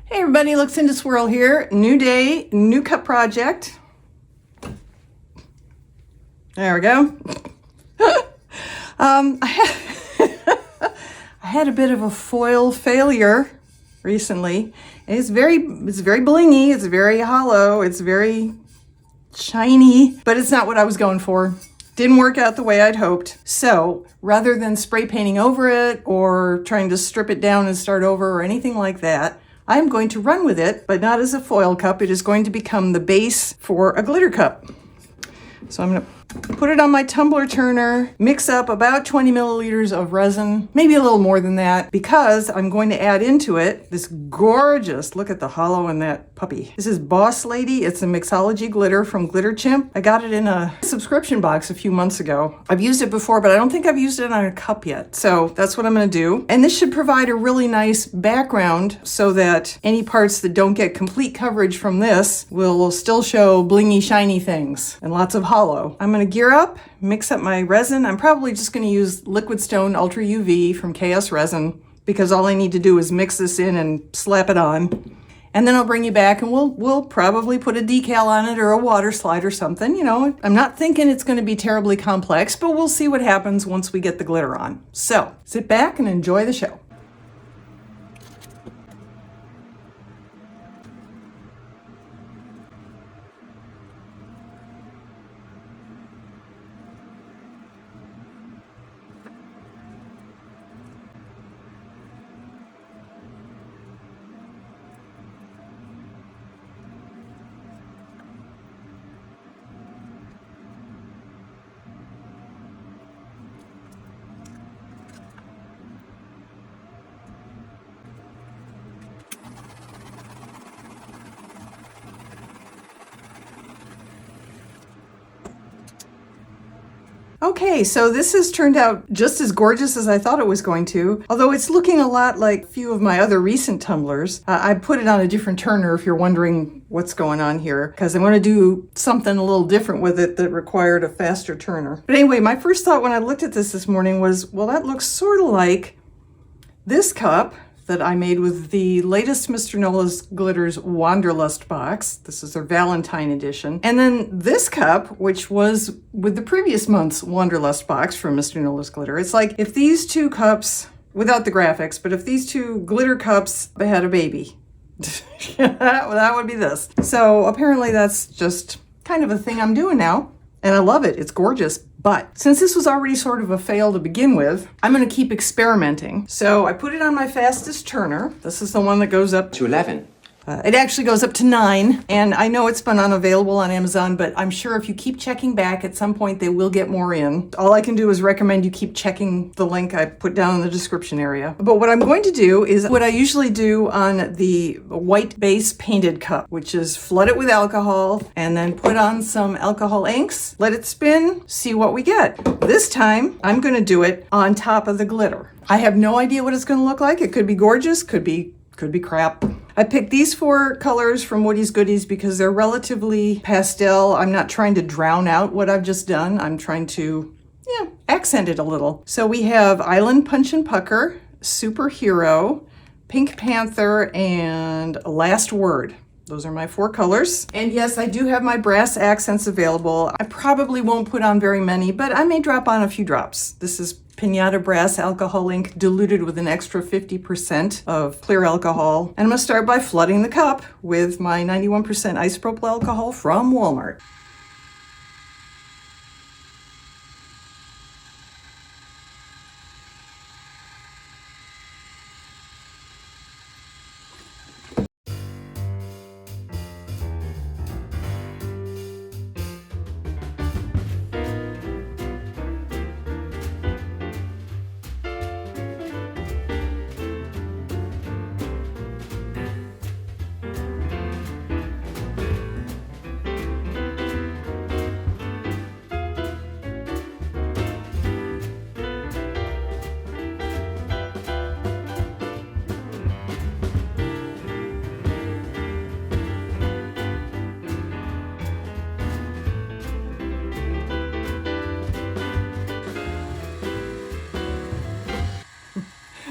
Hey everybody, Luxinda Swirl here. New day, new cup project. There we go. I had a bit of a foil failure recently. It's very blingy, it's very hollow, it's very shiny, but it's not what I was going for. Didn't work out the way I'd hoped. So rather than spray painting over it or trying to strip it down and start over or anything like that, I'm going to run with it, but not as a foil cup. It is going to become the base for a glitter cup. So I'm going to put it on my tumbler turner, mix up about 20 milliliters of resin, maybe a little more than that, because I'm going to add into it this gorgeous, look at the hollow in that puppy. This is Boss Lady. It's a mixology glitter from Glitter Chimp. I got it in a subscription box a few months ago. I've used it before, but I don't think I've used it on a cup yet. So that's what I'm going to do. And this should provide a really nice background so that any parts that don't get complete coverage from this will still show blingy, shiny things and lots of hollow. I'm going to gear up, mix up my resin. I'm probably just going to use Liquid Stone Ultra UV from KS Resin because all I need to do is mix this in and slap it on. And then I'll bring you back and we'll probably put a decal on it or a water slide or something. You know, I'm not thinking it's going to be terribly complex, but we'll see what happens once we get the glitter on. So sit back and enjoy the show. Okay, so this has turned out just as gorgeous as I thought it was going to, although it's looking a lot like a few of my other recent tumblers. I put it on a different turner if you're wondering what's going on here, because I'm going to do something a little different with it that required a faster turner. But anyway, my first thought when I looked at this morning was, well, that looks sort of like this cup that I made with the latest Mr. Nola's Glitters Wanderlust box. This is their Valentine edition. And then this cup, which was with the previous month's Wanderlust box from Mr. Nola's Glitter. It's like if these two cups, without the graphics, but if these two glitter cups had a baby, that would be this. So apparently that's just kind of a thing I'm doing now. And I love it. It's gorgeous. But since this was already sort of a fail to begin with, I'm going to keep experimenting. So I put it on my fastest turner. This is the one that goes up to 11. It actually goes up to 9, and I know it's been unavailable on Amazon, but I'm sure if you keep checking back, at some point they will get more in. All I can do is recommend you keep checking the link I put down in the description area. But what I'm going to do is what I usually do on the white base painted cup, which is flood it with alcohol and then put on some alcohol inks, let it spin, see what we get. This time, I'm going to do it on top of the glitter. I have no idea what it's going to look like. It could be gorgeous, could be crap. I picked these 4 colors from Woody's Goodies because they're relatively pastel. I'm not trying to drown out what I've just done. I'm trying to, accent it a little. So we have Island Punch and Pucker, Superhero, Pink Panther, and Last Word. Those are my 4 colors. And yes, I do have my brass accents available. I probably won't put on very many, but I may drop on a few drops. This is Pinata Brass Alcohol Ink diluted with an extra 50% of clear alcohol. And I'm going to start by flooding the cup with my 91% isopropyl alcohol from Walmart.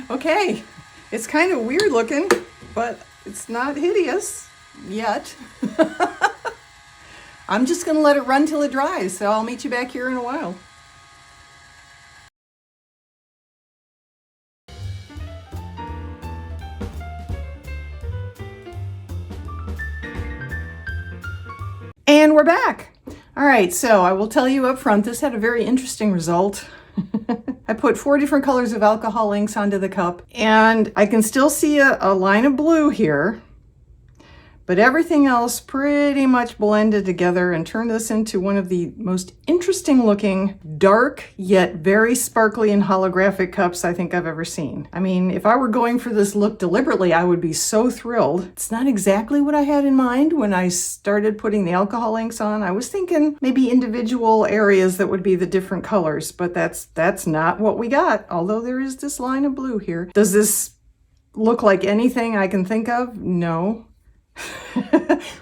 Okay, it's kind of weird looking, but It's not hideous yet. I'm just gonna let it run till it dries, so I'll meet you back here in a while. And we're back. All right, so I will tell you up front, this had a very interesting result. I put 4 different colors of alcohol inks onto the cup, and I can still see a line of blue here, but everything else pretty much blended together and turned this into one of the most interesting looking, dark, yet very sparkly and holographic cups I think I've ever seen. I mean, if I were going for this look deliberately, I would be so thrilled. It's not exactly what I had in mind when I started putting the alcohol inks on. I was thinking maybe individual areas that would be the different colors, but that's not what we got, although there is this line of blue here. Does this look like anything I can think of? No.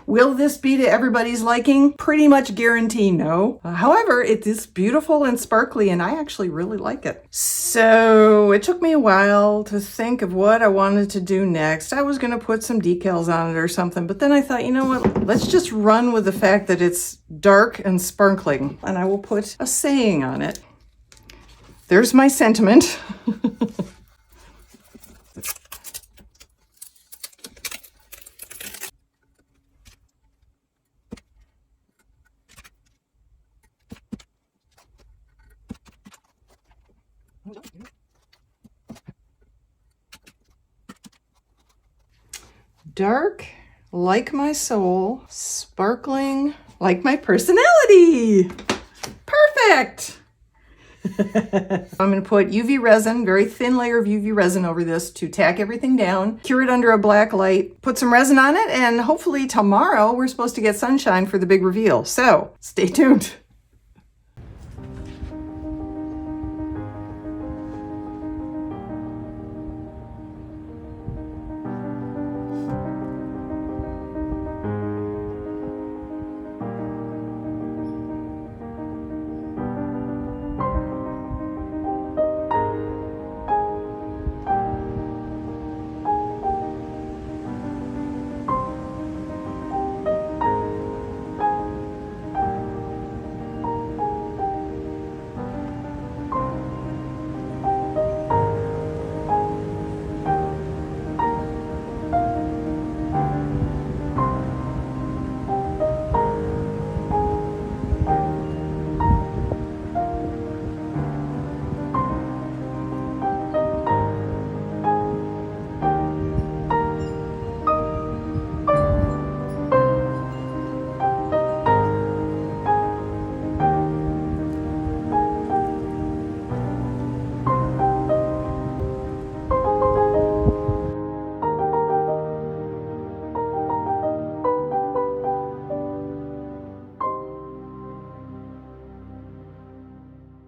Will this be to everybody's liking? Pretty much guarantee no. However, it is beautiful and sparkly, and I actually really like it. So it took me a while to think of what I wanted to do next. I was going to put some decals on it or something, but then I thought, you know what? Let's just run with the fact that it's dark and sparkling, and I will put a saying on it. There's my sentiment. Dark like my soul, sparkling like my personality. Perfect. I'm going to put UV resin, very thin layer of UV resin over this to tack everything down, cure it under a black light, put some resin on it, and hopefully tomorrow we're supposed to get sunshine for the big reveal. So stay tuned.